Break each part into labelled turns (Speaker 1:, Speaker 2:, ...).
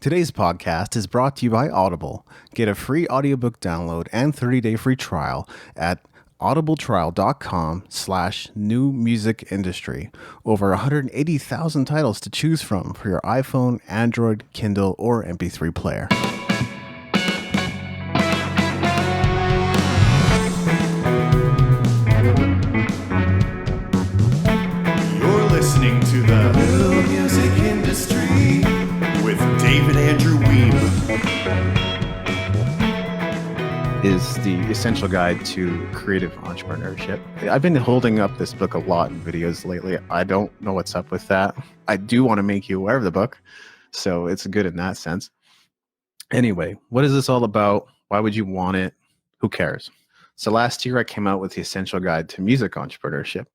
Speaker 1: Today's podcast is brought to you by Audible. Get a free audiobook download and 30-day free trial at audibletrial.com/new music industry. Over 180,000 titles to choose from for your iPhone, Android, Kindle, or MP3 player.
Speaker 2: You're listening to the New Music Industry with David Andrew Weeb.
Speaker 1: Is the essential guide to creative entrepreneurship. I've been holding up this book a lot in videos lately. I don't know what's up with that. I do want to make you aware of the book, so it's good in that sense. Anyway, what is this all about? Why would you want it? Who cares? So last year I came out with the essential guide to music entrepreneurship,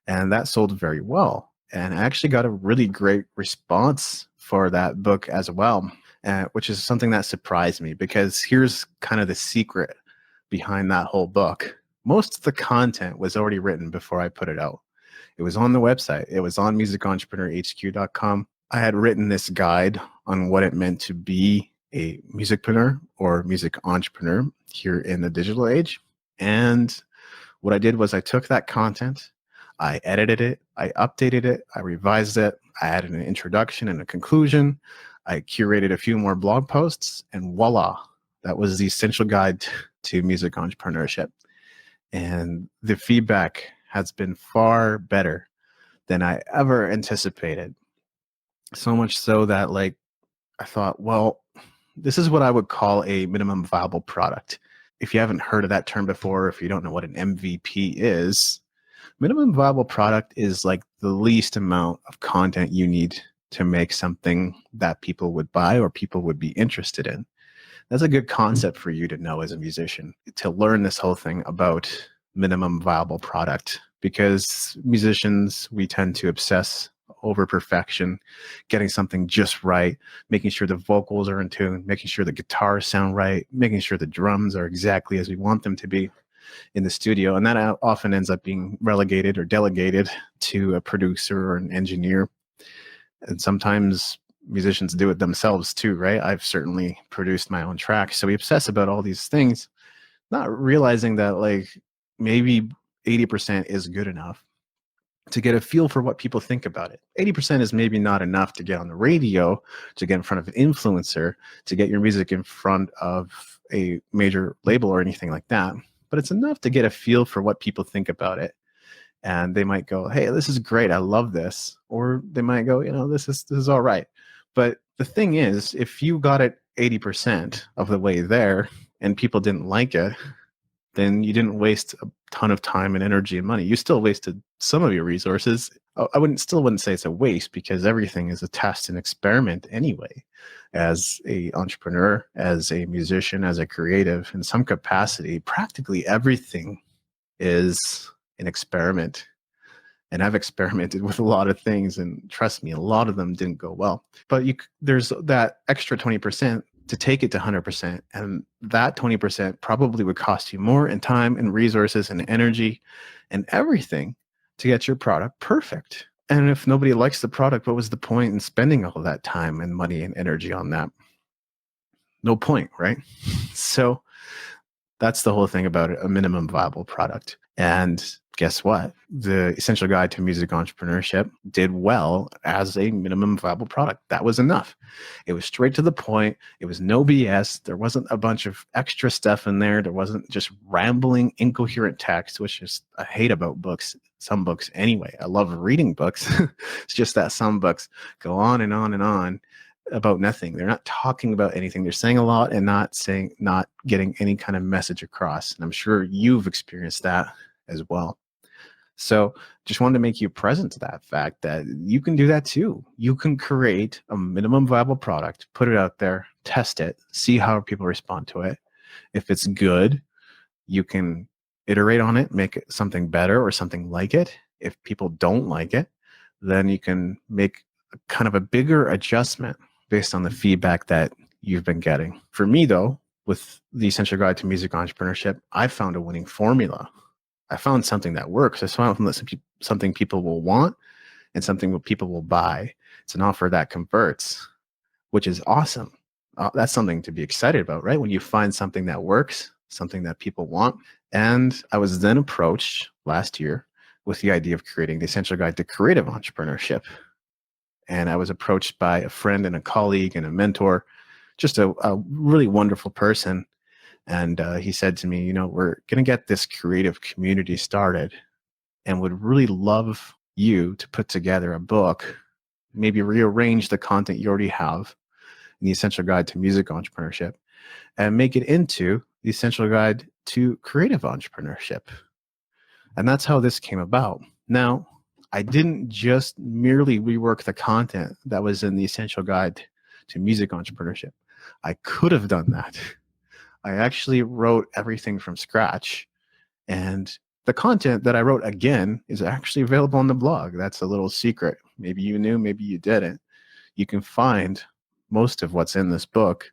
Speaker 1: and that sold very well. And I actually got a really great response for that book as well. Which is something that surprised me, because here's kind of the secret behind that whole book. Most of the content was already written before I put it out. It was on the website. It was on musicentrepreneurhq.com. I had written this guide on what it meant to be a musicpreneur or music entrepreneur here in the digital age. And what I did was I took that content, I edited it, I updated it, I revised it, I added an introduction and a conclusion. I curated a few more blog posts, and voila, that was the essential guide to music entrepreneurship. And the feedback has been far better than I ever anticipated. So much so that I thought, well, this is what I would call a minimum viable product. If you haven't heard of that term before, if you don't know what an MVP is, minimum viable product is like the least amount of content you need to make something that people would buy or people would be interested in. That's a good concept for you to know as a musician, to learn this whole thing about minimum viable product, because musicians, we tend to obsess over perfection, getting something just right, making sure the vocals are in tune, making sure the guitars sound right, making sure the drums are exactly as we want them to be in the studio. And that often ends up being relegated or delegated to a producer or an engineer. And sometimes musicians do it themselves too, right? I've certainly produced my own tracks. So we obsess about all these things, not realizing that maybe 80% is good enough to get a feel for what people think about it. 80% is maybe not enough to get on the radio, to get in front of an influencer, to get your music in front of a major label or anything like that. But it's enough to get a feel for what people think about it. And they might go, hey, this is great, I love this. Or they might go, this is all right. But the thing is, if you got it 80% of the way there and people didn't like it, then you didn't waste a ton of time and energy and money. You still wasted some of your resources. I wouldn't say it's a waste, because everything is a test and experiment anyway. As an entrepreneur, as a musician, as a creative, in some capacity, practically everything is an experiment. And I've experimented with a lot of things, and trust me, a lot of them didn't go well. But there's that extra 20% to take it to 100%, and that 20% probably would cost you more in time and resources and energy and everything to get your product perfect. And if nobody likes the product, what was the point in spending all that time and money and energy on that? No point, right? So that's the whole thing about a minimum viable product. And guess what? The Essential Guide to Music Entrepreneurship did well as a minimum viable product. That was enough. It was straight to the point. It was no BS. There wasn't a bunch of extra stuff in there. There wasn't just rambling, incoherent text, which is I hate about books. Some books anyway. I love reading books. It's just that some books go on and on and on about nothing. They're not talking about anything. They're saying a lot and not getting any kind of message across. And I'm sure you've experienced that as well. So just wanted to make you present to that fact that you can do that too. You can create a minimum viable product, put it out there, test it, see how people respond to it. If it's good, you can iterate on it, make it something better or something like it. If people don't like it, then you can make kind of a bigger adjustment based on the feedback that you've been getting. For me, though, with the Essential Guide to Music Entrepreneurship, I found a winning formula. I found something that works. I found something people will want and something that people will buy. It's an offer that converts. which is awesome. That's something to be excited about, right? When you find something that works, something that people want. And I was then approached last year with the idea of creating the Essential Guide to Creative Entrepreneurship. And I was approached by a friend and a colleague and a mentor, just a really wonderful person. And he said to me, we're going to get this creative community started and would really love you to put together a book, maybe rearrange the content you already have in the Essential Guide to Music Entrepreneurship and make it into the Essential Guide to Creative Entrepreneurship. And that's how this came about. Now, I didn't just merely rework the content that was in the Essential Guide to Music Entrepreneurship. I could have done that. I actually wrote everything from scratch. And the content that I wrote, again, is actually available on the blog. That's a little secret. Maybe you knew, maybe you didn't. You can find most of what's in this book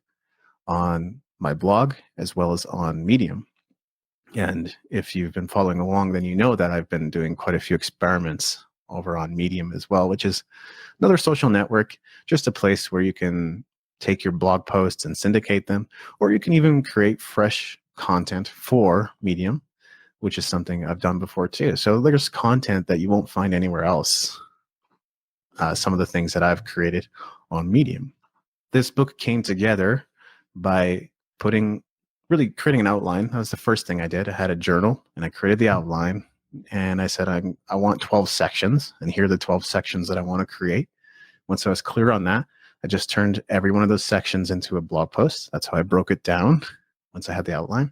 Speaker 1: on my blog as well as on Medium. And if you've been following along, then you know that I've been doing quite a few experiments over on Medium as well, which is another social network, just a place where you can take your blog posts and syndicate them, or you can even create fresh content for Medium, which is something I've done before too. So there's content that you won't find anywhere else. Some of the things that I've created on Medium. This book came together by really creating an outline. That was the first thing I did. I had a journal and I created the outline and I said, I want 12 sections and here are the 12 sections that I want to create. Once I was clear on that, I just turned every one of those sections into a blog post. That's how I broke it down once I had the outline.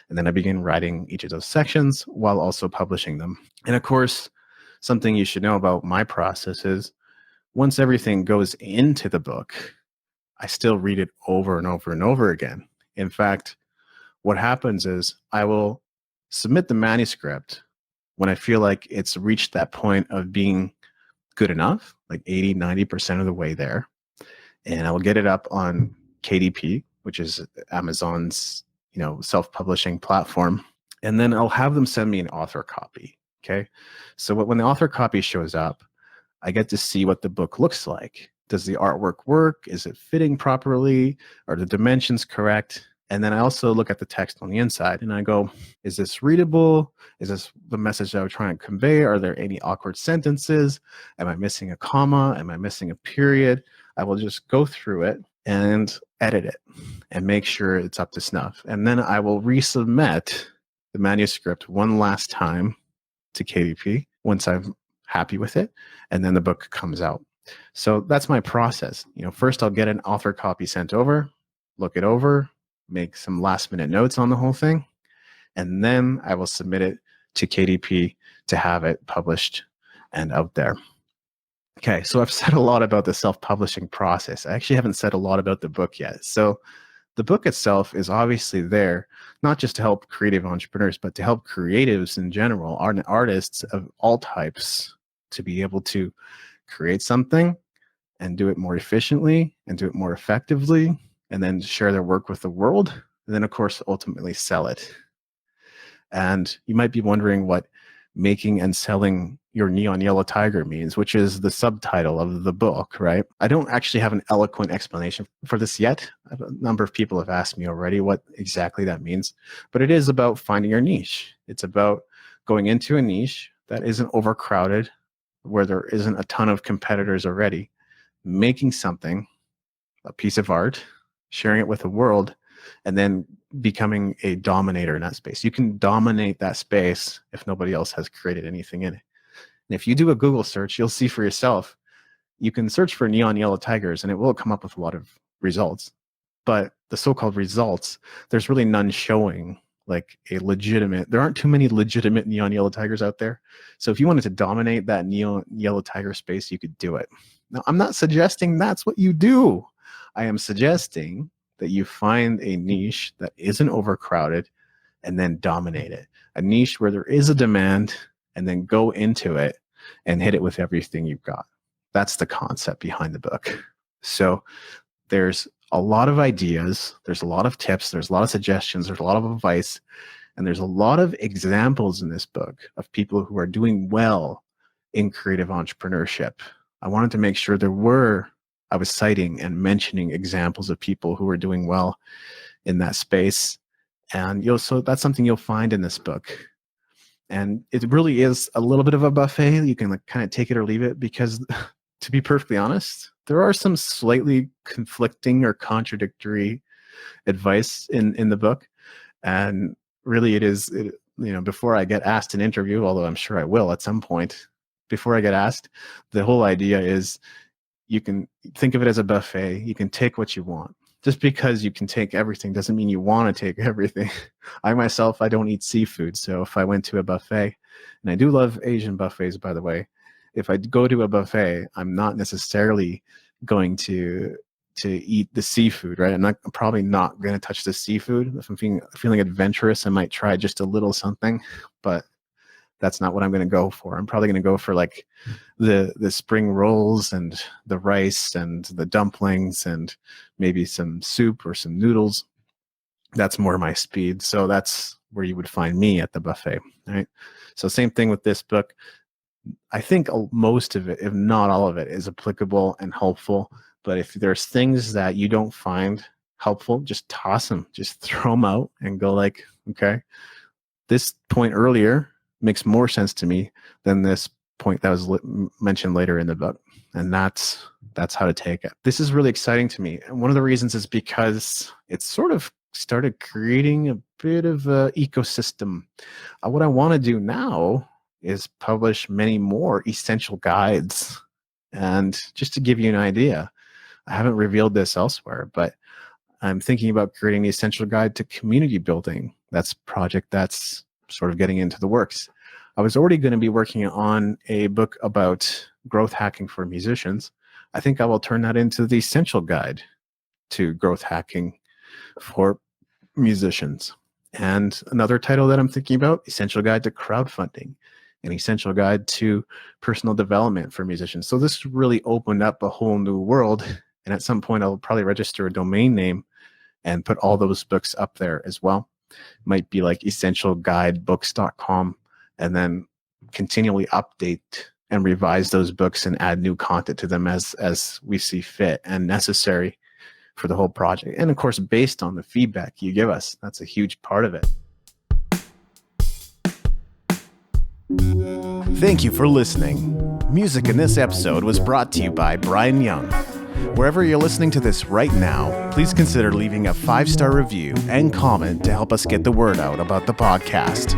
Speaker 1: And then I began writing each of those sections while also publishing them. And of course, something you should know about my process is once everything goes into the book, I still read it over and over and over again. In fact, what happens is I will submit the manuscript when I feel like it's reached that point of being good enough, like 80, 90% of the way there. And I will get it up on KDP, which is Amazon's, self-publishing platform. And then I'll have them send me an author copy. Okay. So when the author copy shows up, I get to see what the book looks like. Does the artwork work? Is it fitting properly? Are the dimensions correct? And then I also look at the text on the inside and I go, is this readable? Is this the message that I'm trying to convey? Are there any awkward sentences? Am I missing a comma? Am I missing a period? I will just go through it and edit it and make sure it's up to snuff. And then I will resubmit the manuscript one last time to KDP once I'm happy with it. And then the book comes out. So that's my process. First I'll get an author copy sent over, look it over, make some last minute notes on the whole thing. And then I will submit it to KDP to have it published and out there. Okay, so I've said a lot about the self-publishing process. I actually haven't said a lot about the book yet. So the book itself is obviously there, not just to help creative entrepreneurs, but to help creatives in general, artists of all types, to be able to create something and do it more efficiently and do it more effectively, and then share their work with the world, and then, of course, ultimately sell it. And you might be wondering what making and selling your neon yellow tiger means, which is the subtitle of the book, right? I don't actually have an eloquent explanation for this yet. A number of people have asked me already what exactly that means, but it is about finding your niche. It's about going into a niche that isn't overcrowded, where there isn't a ton of competitors already, making something, a piece of art, sharing it with the world, and then becoming a dominator in that space. You can dominate that space if nobody else has created anything in it. And if you do a Google search, you'll see for yourself, you can search for neon yellow tigers and it will come up with a lot of results. But the so-called results, there's really none showing like there aren't too many legitimate neon yellow tigers out there. So if you wanted to dominate that neon yellow tiger space, you could do it. Now, I'm not suggesting that's what you do. I am suggesting that you find a niche that isn't overcrowded and then dominate it. A niche where there is a demand and then go into it and hit it with everything you've got. That's the concept behind the book. So there's a lot of ideas, there's a lot of tips, there's a lot of suggestions, there's a lot of advice, and there's a lot of examples in this book of people who are doing well in creative entrepreneurship. I wanted to make sure there were I was citing and mentioning examples of people who were doing well in that space. And so that's something you'll find in this book. And it really is a little bit of a buffet. You can kind of take it or leave it, because to be perfectly honest, there are some slightly conflicting or contradictory advice in the book. And really before I get asked an interview, although I'm sure I will at some point, before I get asked, the whole idea is you can think of it as a buffet. You can take what you want. Just because you can take everything doesn't mean you want to take everything. I myself, I don't eat seafood. So if I went to a buffet, and I do love Asian buffets, by the way, if I go to a buffet, I'm not necessarily going to eat the seafood, right? I'm probably not going to touch the seafood. If I'm feeling adventurous, I might try just a little something, but that's not what I'm going to go for. I'm probably going to go for like the spring rolls and the rice and the dumplings and maybe some soup or some noodles. That's more my speed. So that's where you would find me at the buffet, right? So same thing with this book. I think most of it, if not all of it, is applicable and helpful. But if there's things that you don't find helpful, just toss them, just throw them out and go like, okay, this point earlier makes more sense to me than this point that was mentioned later in the book. And that's how to take it. This is really exciting to me. And one of the reasons is because it's sort of started creating a bit of an ecosystem. What I want to do now is publish many more essential guides. And just to give you an idea, I haven't revealed this elsewhere, but I'm thinking about creating the essential guide to community building. That's a project that's sort of getting into the works. I was already going to be working on a book about growth hacking for musicians. I think I will turn that into the essential guide to growth hacking for musicians. And another title that I'm thinking about, Essential Guide to Crowdfunding, an essential guide to personal development for musicians. So this really opened up a whole new world. And at some point, I'll probably register a domain name and put all those books up there as well. It might be like essentialguidebooks.com, and then continually update and revise those books and add new content to them as we see fit and necessary for the whole project. And of course, based on the feedback you give us, that's a huge part of it.
Speaker 2: Thank you for listening. Music in this episode was brought to you by Brian Young. Wherever you're listening to this right now, please consider leaving a 5-star review and comment to help us get the word out about the podcast.